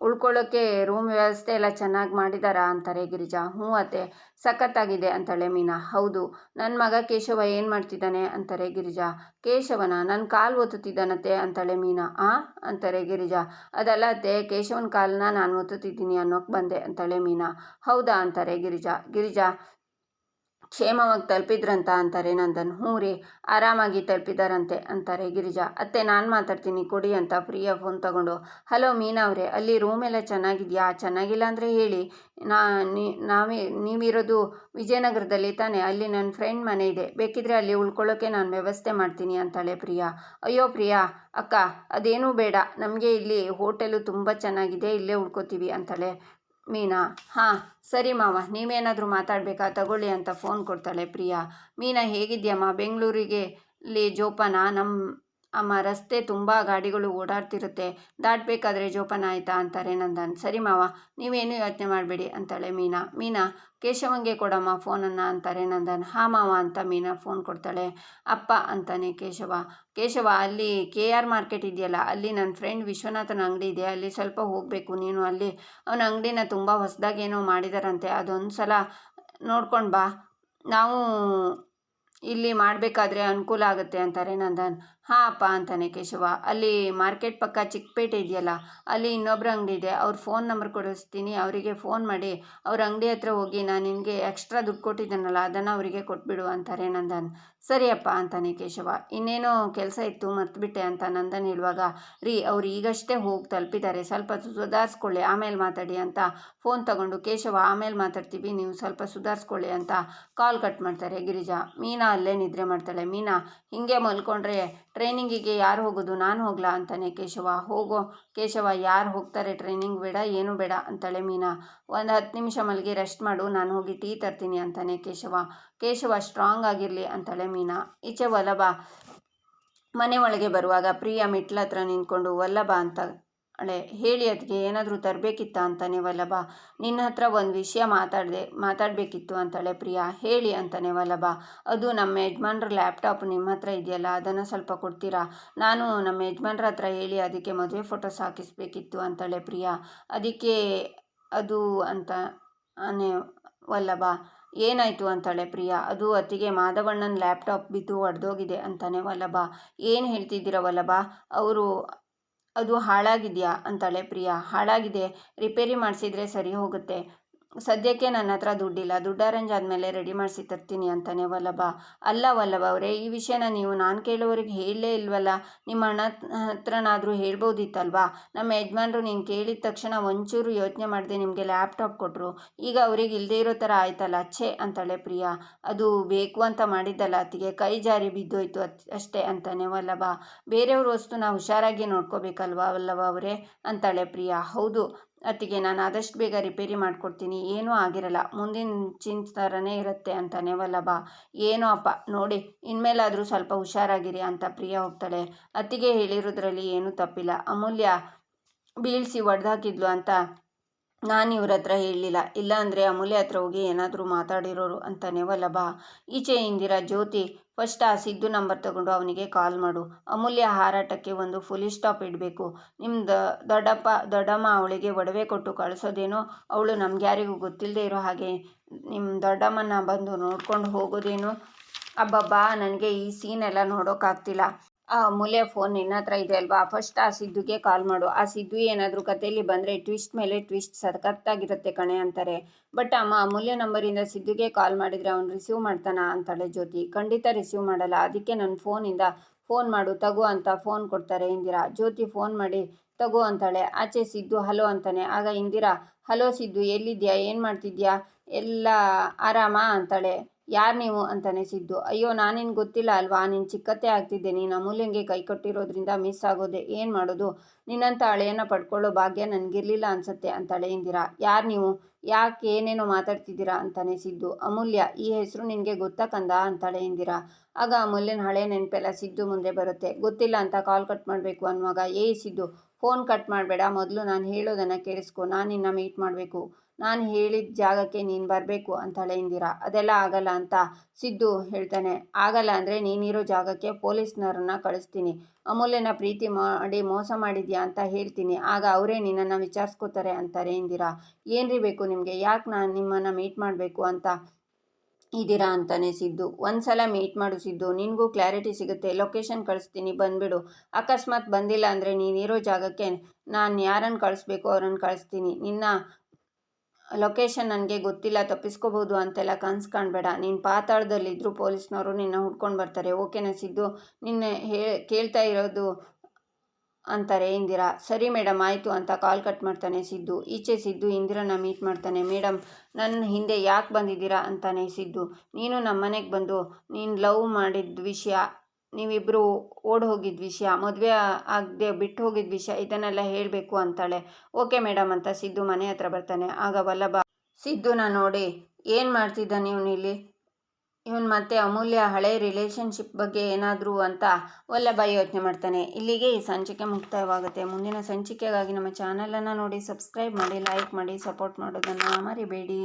A: ಉಳ್ಕೊಳ್ಳೋಕ್ಕೆ ರೂಮ್ ವ್ಯವಸ್ಥೆ ಎಲ್ಲ ಚೆನ್ನಾಗಿ ಮಾಡಿದಾರಾ ಅಂತಾರೆ ಗಿರಿಜಾ. ಹ್ಞೂ ಅತ್ತೆ, ಸಖತ್ತಾಗಿದೆ ಅಂತಾಳೆ ಮೀನಾ. ಹೌದು, ನನ್ನ ಮಗ ಕೇಶವ ಏನು ಮಾಡ್ತಿದ್ದಾನೆ ಅಂತಾರೆ ಗಿರಿಜಾ. ಕೇಶವನ ನನ್ನ ಕಾಲು ಒತ್ತುತ್ತಿದ್ದಾನತ್ತೆ ಅಂತಾಳೆ ಮೀನಾ. ಅಂತಾರೆ ಗಿರಿಜಾ. ಅದಲ್ಲ ಅತ್ತೆ, ಕೇಶವನ ಕಾಲನ್ನ ನಾನು ಒತ್ತುತ್ತಿದ್ದೀನಿ ಅನ್ನೋಕೆ ಬಂದೆ ಅಂತಾಳೆ ಮೀನಾ. ಹೌದಾ ಅಂತಾರೆ ಗಿರಿಜಾ. ಕ್ಷೇಮವಾಗಿ ತಲುಪಿದ್ರಂತ ಅಂತಾರೆ ನಂದನ್. ಹ್ಞೂ ರೀ, ಆರಾಮಾಗಿ ತಲುಪಿದಾರಂತೆ ಅಂತಾರೆ ಗಿರಿಜಾ. ಅತ್ತೆ, ನಾನು ಮಾತಾಡ್ತೀನಿ ಕೊಡಿ ಅಂತ ಪ್ರಿಯಾ ಫೋನ್ ತಗೊಂಡು. ಹಲೋ ಮೀನಾ ಅವರೇ, ಅಲ್ಲಿ ರೂಮ್ ಎಲ್ಲ ಚೆನ್ನಾಗಿದೆಯಾ? ಚೆನ್ನಾಗಿಲ್ಲ ಅಂದರೆ ಹೇಳಿ. ನೀವಿರೋದು ವಿಜಯನಗರದಲ್ಲಿ ತಾನೇ? ಅಲ್ಲಿ ನನ್ನ ಫ್ರೆಂಡ್ ಮನೆ ಇದೆ, ಬೇಕಿದ್ರೆ ಅಲ್ಲಿ ಉಳ್ಕೊಳ್ಳೋಕ್ಕೆ ನಾನು ವ್ಯವಸ್ಥೆ ಮಾಡ್ತೀನಿ ಅಂತಾಳೆ ಪ್ರಿಯಾ. ಅಯ್ಯೋ ಪ್ರಿಯಾ ಅಕ್ಕ, ಅದೇನೂ ಬೇಡ, ನಮಗೆ ಇಲ್ಲಿ ಹೋಟೆಲು ತುಂಬ ಚೆನ್ನಾಗಿದೆ, ಇಲ್ಲೇ ಉಳ್ಕೋತೀವಿ ಅಂತಾಳೆ ಮೀನಾ. ಹಾಂ ಸರಿ ಮಾವ, ನೀವೇನಾದರೂ ಮಾತಾಡಬೇಕಾ? ತಗೊಳ್ಳಿ ಅಂತ ಫೋನ್ ಕೊಡ್ತಾಳೆ ಪ್ರಿಯಾ. ಮೀನಾ, ಹೇಗಿದ್ಯಮ್ಮ? ಬೆಂಗಳೂರಿಗೆ ಜೋಪಾನ? ಅಮ್ಮ, ರಸ್ತೆ ತುಂಬ ಗಾಡಿಗಳು ಓಡಾಡ್ತಿರುತ್ತೆ, ದಾಟಬೇಕಾದ್ರೆ ಜೋಪಾನ ಆಯಿತಾ ಅಂತಾರೆ ನಂದನ್. ಸರಿ ಮಾವ, ನೀವೇನು ಯೋಚನೆ ಮಾಡಬೇಡಿ ಅಂತಾಳೆ ಮೀನಾ. ಕೇಶವಂಗೆ ಕೊಡಮ್ಮ ಫೋನನ್ನು ಅಂತಾರೆ ನಂದನ್. ಹಾಂ ಮಾವ ಅಂತ ಮೀನಾ ಫೋನ್ ಕೊಡ್ತಾಳೆ. ಅಪ್ಪ ಅಂತಾನೆ ಕೇಶವ. ಅಲ್ಲಿ KR ಮಾರ್ಕೆಟ್ ಇದೆಯಲ್ಲ, ಅಲ್ಲಿ ನನ್ನ ಫ್ರೆಂಡ್ ವಿಶ್ವನಾಥನ ಅಂಗಡಿ ಇದೆ, ಅಲ್ಲಿ ಸ್ವಲ್ಪ ಹೋಗಬೇಕು ನೀನು. ಅಲ್ಲಿ ಅವನ ಅಂಗಡಿನ ತುಂಬ ಹೊಸದಾಗೇನೋ ಮಾಡಿದಾರಂತೆ, ಅದೊಂದು ಸಲ ನೋಡ್ಕೊಂಡು ಬಾ, ನಾವು ಇಲ್ಲಿ ಮಾಡಬೇಕಾದ್ರೆ ಅನುಕೂಲ ಆಗುತ್ತೆ ಅಂತಾರೆ ನಂದನ್. ಹಾಂ ಅಪ್ಪ ಅಂತಾನೆ ಕೇಶವ. ಅಲ್ಲಿ ಮಾರ್ಕೆಟ್ ಪಕ್ಕ ಚಿಕ್ಕಪೇಟೆ ಇದೆಯಲ್ಲ, ಅಲ್ಲಿ ಇನ್ನೊಬ್ಬರ ಅಂಗಡಿ ಇದೆ, ಅವ್ರ ಫೋನ್ ನಂಬರ್ ಕೊಡಿಸ್ತೀನಿ, ಅವರಿಗೆ ಫೋನ್ ಮಾಡಿ ಅವ್ರ ಅಂಗಡಿ ಹತ್ರ ಹೋಗಿ ನಾನು ನಿನಗೆ ಎಕ್ಸ್ಟ್ರಾ ದುಡ್ಡು ಕೊಟ್ಟಿದ್ದೀನಲ್ಲ ಅದನ್ನು ಅವರಿಗೆ ಕೊಟ್ಬಿಡು ಅಂತಾರೆ ನಂದನ್. ಸರಿಯಪ್ಪ ಅಂತಾನೆ ಕೇಶವ. ಇನ್ನೇನೋ ಕೆಲಸ ಇತ್ತು ಮರ್ತುಬಿಟ್ಟೆ ಅಂತ ನಂದನ್ ಹೇಳುವಾಗ, ರೀ ಅವ್ರು ಈಗಷ್ಟೇ ಹೋಗಿ ತಲುಪಿದ್ದಾರೆ, ಸ್ವಲ್ಪ ಸುಧಾರಿಸ್ಕೊಳ್ಳಿ, ಆಮೇಲೆ ಮಾತಾಡಿ ಅಂತ ಫೋನ್ ತಗೊಂಡು ಕೇಶವ. ಆಮೇಲೆ ಮಾತಾಡ್ತೀವಿ, ನೀವು ಸ್ವಲ್ಪ ಸುಧಾರಿಸ್ಕೊಳ್ಳಿ ಅಂತ ಕಾಲ್ ಕಟ್ ಮಾಡ್ತಾರೆ ಗಿರಿಜಾ. ಮೀನಾ ಅಲ್ಲೇ ನಿದ್ರೆ ಮಾಡ್ತಾಳೆ. ಮೀನಾ, ಹಿಂಗೆ ಮಲ್ಕೊಂಡ್ರೆ ಟ್ರೈನಿಂಗಿಗೆ ಯಾರು ಹೋಗೋದು? ನಾನು ಹೋಗ್ಲಾ ಅಂತಾನೆ ಕೇಶವ. ಹೋಗೋ ಕೇಶವ, ಯಾರು ಹೋಗ್ತಾರೆ, ಟ್ರೈನಿಂಗ್ ಬೇಡ ಏನೂ ಬೇಡ ಅಂತಾಳೆ ಮೀನಾ. ಒಂದು 10 ನಿಮಿಷ ಮಲಗಿ ರೆಸ್ಟ್ ಮಾಡು, ನಾನು ಹೋಗಿ ಟೀ ತರ್ತೀನಿ ಅಂತಾನೆ ಕೇಶವ ಸ್ಟ್ರಾಂಗ್ ಆಗಿರಲಿ ಅಂತಾಳೆ ಮೀನಾ. ಈಚೆ ವಲ್ಲಭ ಮನೆ ಒಳಗೆ ಬರುವಾಗ ಪ್ರಿಯಾ ಮೆಟ್ಲ ಹತ್ರ ನಿಂತ್ಕೊಂಡು, ವಲ್ಲಭ ಅಂತಾಳೆ. ಹೇಳಿ ಅದಕ್ಕೆ, ಏನಾದರೂ ತರಬೇಕಿತ್ತ ಅಂತಾನೆ ವಲ್ಲಭ. ನಿನ್ನ ಹತ್ರ ಒಂದು ವಿಷಯ ಮಾತಾಡಬೇಕಿತ್ತು ಅಂತಾಳೆ ಪ್ರಿಯಾ. ಹೇಳಿ ಅಂತಾನೆ ವಲ್ಲಭ. ಅದು ನಮ್ಮ ಯಜಮಾನ್ರ ಲ್ಯಾಪ್ಟಾಪ್ ನಿಮ್ಮ ಹತ್ರ ಇದೆಯಲ್ಲ, ಅದನ್ನು ಸ್ವಲ್ಪ ಕೊಡ್ತೀರಾ? ನಾನು ನಮ್ಮ ಯಜಮಾನ್ರ ಹತ್ರ ಹೇಳಿ ಅದಕ್ಕೆ ಮದುವೆ ಫೋಟೋಸ್ ಹಾಕಿಸ್ಬೇಕಿತ್ತು ಅಂತಾಳೆ ಪ್ರಿಯಾ. ಅದಕ್ಕೆ ಅದು ಅಂತಾನೆ ವಲ್ಲಭ. ಏನಾಯಿತು ಅಂತಾಳೆ ಪ್ರಿಯಾ. ಅದು ಅತ್ತಿಗೆ ಮಾಧವಣ್ಣನ ಲ್ಯಾಪ್ಟಾಪ್ ಬಿದ್ದು ಒಡೆದೋಗಿದೆ ಅಂತಾನೆ ವಲ್ಲಭ. ಏನು ಹೇಳ್ತಿದ್ದೀರಾ ವಲ್ಲಭ? ಅದು ಹಾಳಾಗಿದೆಯಾ ಅಂತಾಳೆ ಪ್ರಿಯಾ. ಹಾಳಾಗಿದೆ, ರಿಪೇರಿ ಮಾಡಿಸಿದ್ರೆ ಸರಿ ಹೋಗುತ್ತೆ, ಸದ್ಯಕ್ಕೆ ನನ್ನ ಹತ್ರ ದುಡ್ಡಿಲ್ಲ, ದುಡ್ಡು ಅರೇಂಜ್ ಆದಮೇಲೆ ರೆಡಿ ಮಾಡಿಸಿ ತರ್ತೀನಿ ಅಂತಾನೆ ವಲ್ಲಭ. ಅಲ್ಲ ವಲ್ಲಭ ಅವರೇ, ಈ ವಿಷಯನ ನೀವು ನಾನು ಕೇಳೋವರೆಗೆ ಹೇಳಲೇ ಇಲ್ವಲ್ಲ, ನಿಮ್ಮ ಅಣ್ಣ ಹತ್ರನಾದರೂ ಹೇಳ್ಬೋದಿತ್ತಲ್ವಾ? ನಮ್ಮ ಯಜಮಾನ್ರು ನೀನು ಕೇಳಿದ ತಕ್ಷಣ ಒಂಚೂರು ಯೋಚನೆ ಮಾಡದೆ ನಿಮಗೆ ಲ್ಯಾಪ್ಟಾಪ್ ಕೊಟ್ಟರು, ಈಗ ಅವ್ರಿಗೆ ಇಲ್ಲದೇ ಇರೋ ಥರ ಆಯ್ತಲ್ಲ, ಛೇ ಅಂತಾಳೆ ಪ್ರಿಯಾ. ಅದು ಬೇಕು ಅಂತ ಮಾಡಿದ್ದಲ್ಲ ಅತ್ತಿಗೆ, ಕೈ ಜಾರಿ ಬಿದ್ದೋಯ್ತು ಅಷ್ಟೇ ಅಂತಾನೆ ವಲ್ಲಭ. ಬೇರೆಯವ್ರ ವಸ್ತುನ ಹುಷಾರಾಗಿ ನೋಡ್ಕೋಬೇಕಲ್ವಾ ವಲ್ಲಭ ಅವರೇ ಅಂತಾಳೆ ಪ್ರಿಯಾ. ಹೌದು, ಅತ್ತಿಗೆ ನಾನು ಆದಷ್ಟು ಬೇಗ ರಿಪೇರಿ ಮಾಡಿಕೊಡ್ತೀನಿ, ಏನೂ ಆಗಿರಲ್ಲ, ಮುಂದಿನ ಚಿಂತೆ ಥರನೇ ಇರುತ್ತೆ ಅಂತಾನೆ ವಲ್ಲಭ. ಏನೋ ಅಪ್ಪ ನೋಡಿ, ಇನ್ಮೇಲಾದರೂ ಸ್ವಲ್ಪ ಹುಷಾರಾಗಿರಿ ಅಂತ ಪ್ರಿಯಾ ಹೋಗ್ತಾಳೆ. ಅತ್ತಿಗೆ ಹೇಳಿರೋದ್ರಲ್ಲಿ ಏನೂ ತಪ್ಪಿಲ್ಲ, ಅಮೂಲ್ಯ ಬೀಳಿಸಿ ಒಡೆದಾಕಿದ್ಲು ಅಂತ ನಾನು ಇವ್ರ ಹತ್ರ ಹೇಳಲಿಲ್ಲ, ಇಲ್ಲಾಂದರೆ ಅಮೂಲ್ಯ ಹತ್ರ ಹೋಗಿ ಏನಾದರೂ ಮಾತಾಡಿರೋರು ಅಂತಾನೆ ವಲ್ಲಭ. ಈಚೆ ಇಂದಿರಾ, ಜ್ಯೋತಿ ಫಸ್ಟ್ ಆ ಸಿದ್ದು ನಂಬರ್ ತಗೊಂಡು ಅವನಿಗೆ ಕಾಲ್ ಮಾಡು, ಅಮೂಲ್ಯ ಹಾರಾಟಕ್ಕೆ ಒಂದು ಫುಲ್ ಸ್ಟಾಪ್ ಇಡಬೇಕು. ನಿಮ್ಮ ದೊಡ್ಡಮ್ಮ ಅವಳಿಗೆ ಒಡವೆ ಕೊಟ್ಟು ಕಳಿಸೋದೇನೋ, ಅವಳು ನಮ್ಗ್ಯಾರಿಗೂ ಗೊತ್ತಿಲ್ಲದೆ ಇರೋ ಹಾಗೆ ನಿಮ್ಮ ದೊಡ್ಡಮ್ಮನ ಬಂದು ನೋಡ್ಕೊಂಡು ಹೋಗೋದೇನೋ. ಅಬ್ಬಬ್ಬಾ, ನನಗೆ ಈ ಸೀನ್ ಎಲ್ಲ ನೋಡೋಕ್ಕಾಗ್ತಿಲ್ಲ. ಆ ಅಮೂಲ್ಯ ಫೋನ್ ನಿನ್ನ ಹತ್ರ ಇದೆ ಅಲ್ವಾ, ಫಸ್ಟ್ ಆ ಸಿದ್ದುಗೆ ಕಾಲ್ ಮಾಡು. ಆ ಸಿದ್ದು ಏನಾದರೂ ಕಥೆಯಲ್ಲಿ ಬಂದರೆ ಟ್ವಿಸ್ಟ್ ಮೇಲೆ ಟ್ವಿಸ್ಟ್ ಸಖತ್ತಾಗಿರುತ್ತೆ ಕಣೆ ಅಂತಾರೆ. ಬಟ್ ಅಮ್ಮ, ಅಮೂಲ್ಯ ನಂಬರಿಂದ ಸಿದ್ದುಗೆ ಕಾಲ್ ಮಾಡಿದರೆ ಅವನು ರಿಸೀವ್ ಮಾಡ್ತಾನಾ ಅಂತಾಳೆ ಜ್ಯೋತಿ. ಖಂಡಿತ ರಿಸೀವ್ ಮಾಡಲ್ಲ, ಅದಕ್ಕೆ ನನ್ನ ಫೋನಿಂದ ಫೋನ್ ಮಾಡು ತಗೋ ಅಂತ ಫೋನ್ ಕೊಡ್ತಾರೆ ಇಂದಿರಾ. ಜ್ಯೋತಿ ಫೋನ್ ಮಾಡಿ ತಗೋ ಅಂತಾಳೆ. ಆಚೆ ಸಿದ್ದು ಹಲೋ ಅಂತಾನೆ. ಆಗ ಇಂದಿರಾ, ಹಲೋ ಸಿದ್ದು, ಎಲ್ಲಿದ್ಯಾ, ಏನು ಮಾಡ್ತಿದ್ಯಾ, ಎಲ್ಲ ಆರಾಮಾ ಅಂತಾಳೆ. ಯಾರು ನೀವು ಅಂತಾನೆ ಸಿದ್ದು. ಅಯ್ಯೋ, ನಾನಿನ್ ಗೊತ್ತಿಲ್ಲ ಅಲ್ವಾ, ನೀನು ಚಿಕ್ಕತ್ತೆ ಆಗ್ತಿದ್ದೆ, ನೀನು ಅಮೂಲ್ಯಂಗೆ ಕೈ ಕೊಟ್ಟಿರೋದ್ರಿಂದ ಮಿಸ್ ಆಗೋದೆ, ಏನು ಮಾಡೋದು, ನಿನ್ನಂಥ ಹಳೆಯನ್ನ ಪಡ್ಕೊಳ್ಳೋ ಭಾಗ್ಯ ನನಗಿರಲಿಲ್ಲ ಅನ್ಸುತ್ತೆ ಅಂತಾಳೆ ಇಂದಿರಾ. ಯಾರು ನೀವು, ಯಾಕೆ ಏನೇನೋ ಮಾತಾಡ್ತಿದ್ದೀರಾ ಅಂತಾನೆ ಸಿದ್ದು. ಅಮೂಲ್ಯ, ಈ ಹೆಸರು ನಿನಗೆ ಗೊತ್ತಾ ಕಂದ ಅಂತಾಳೆ ಇಂದಿರಾ. ಆಗ ಅಮೂಲ್ಯನ ಹಳೆ ನೆನಪೆಲ್ಲ ಸಿದ್ದು ಮುಂದೆ ಬರುತ್ತೆ. ಗೊತ್ತಿಲ್ಲ ಅಂತ ಕಾಲ್ ಕಟ್ ಮಾಡಬೇಕು ಅನ್ನುವಾಗ, ಏಯ್ ಸಿದ್ದು, ಫೋನ್ ಕಟ್ ಮಾಡಬೇಡ, ಮೊದಲು ನಾನು ಹೇಳೋದನ್ನು ಕೇಳಿಸ್ಕೊ, ನಾನು ನಿನ್ನ ಮೀಟ್ ಮಾಡಬೇಕು, ನಾನು ಹೇಳಿದ ಜಾಗಕ್ಕೆ ನೀನು ಬರಬೇಕು ಅಂತಾಳೆ ಇಂದಿರಾ. ಅದೆಲ್ಲ ಆಗಲ್ಲ ಅಂತ ಸಿದ್ದು ಹೇಳ್ತಾನೆ. ಆಗಲ್ಲ ಅಂದರೆ ನೀನಿರೋ ಜಾಗಕ್ಕೆ ಪೊಲೀಸ್ನವ್ರನ್ನ ಕಳಿಸ್ತೀನಿ, ಅಮೂಲ್ಯನ ಪ್ರೀತಿ ಮಾಡಿ ಮೋಸ ಮಾಡಿದ್ಯಾ ಅಂತ ಹೇಳ್ತೀನಿ, ಆಗ ಅವರೇ ನಿನ್ನನ್ನು ವಿಚಾರಿಸ್ಕೋತಾರೆ ಅಂತಾರೆ ಇಂದಿರಾ. ಏನ್ರಿ ಬೇಕು ನಿಮಗೆ, ಯಾಕೆ ನಾನು ನಿಮ್ಮನ್ನು ಮೀಟ್ ಮಾಡಬೇಕು ಅಂತ ಇದ್ದೀರಾ ಅಂತಾನೆ ಸಿದ್ದು. ಒಂದ್ಸಲ ಮೀಟ್ ಮಾಡು ಸಿದ್ದು, ನಿನಗೂ ಕ್ಲಾರಿಟಿ ಸಿಗುತ್ತೆ, ಲೊಕೇಶನ್ ಕಳಿಸ್ತೀನಿ, ಬಂದುಬಿಡು. ಅಕಸ್ಮಾತ್ ಬಂದಿಲ್ಲ ಅಂದರೆ ನೀನಿರೋ ಜಾಗಕ್ಕೆ ನಾನು ಯಾರನ್ನು ಕಳಿಸ್ಬೇಕು ಅವ್ರನ್ನ ಕಳಿಸ್ತೀನಿ, ನಿನ್ನ ಲೊಕೇಶನ್ ನನಗೆ ಗೊತ್ತಿಲ್ಲ, ತಪ್ಪಿಸ್ಕೋಬೋದು ಅಂತೆಲ್ಲ ಕನಸು ಕಾಣಬೇಡ, ನೀನು ಪಾತಾಳದಲ್ಲಿದ್ದರೂ ಪೊಲೀಸ್ನವರು ನಿನ್ನ ಹುಡ್ಕೊಂಡು ಬರ್ತಾರೆ, ಓಕೆನಾ ಸಿದ್ದು, ನಿನ್ನೆ ಕೇಳ್ತಾ ಇರೋದು ಅಂತಾರೆ ಇಂದಿರಾ. ಸರಿ ಮೇಡಮ್, ಆಯಿತು ಅಂತ ಕಾಲ್ ಕಟ್ ಮಾಡ್ತಾನೆ ಸಿದ್ದು. ಈಚೆ ಸಿದ್ದು ಇಂದಿರನ್ನ ಮೀಟ್ ಮಾಡ್ತಾನೆ. ಮೇಡಮ್, ನನ್ನ ಹಿಂದೆ ಯಾಕೆ ಬಂದಿದ್ದೀರಾ ಅಂತಾನೆ ಸಿದ್ದು. ನೀನು ನಮ್ಮ ಮನೆಗೆ ಬಂದು ನೀನು ಲವ್ ಮಾಡಿದ ವಿಷಯ, ನೀವಿಬ್ಬರು ಓಡಿ ಹೋಗಿದ್ದ ವಿಷಯ, ಮದುವೆ ಆಗದೆ ಬಿಟ್ಟು ಹೋಗಿದ್ದ ವಿಷಯ, ಇದನ್ನೆಲ್ಲ ಹೇಳಬೇಕು ಅಂತಾಳೆ. ಓಕೆ ಮೇಡಮ್ ಅಂತ ಸಿದ್ದು ಮನೆ ಹತ್ರ ಬರ್ತಾನೆ. ಆಗ ವಲ್ಲಭ ಸಿದ್ದುನ ನೋಡಿ, ಏನು ಮಾಡ್ತಿದ್ದಾನೆ ಇವನಿಲ್ಲಿ, ಇವನು ಮತ್ತೆ ಅಮೂಲ್ಯ ಹಳೆ ರಿಲೇಷನ್ಶಿಪ್ ಬಗ್ಗೆ ಏನಾದರೂ ಅಂತ ವಲ್ಲಭ ಯೋಚನೆ ಮಾಡ್ತಾನೆ. ಇಲ್ಲಿಗೆ ಈ ಸಂಚಿಕೆ ಮುಕ್ತಾಯವಾಗುತ್ತೆ. ಮುಂದಿನ ಸಂಚಿಕೆಗಾಗಿ ನಮ್ಮ ಚಾನಲನ್ನು ನೋಡಿ, ಸಬ್ಸ್ಕ್ರೈಬ್ ಮಾಡಿ, ಲೈಕ್ ಮಾಡಿ, ಸಪೋರ್ಟ್ ಮಾಡೋದನ್ನು ಮರಿಬೇಡಿ.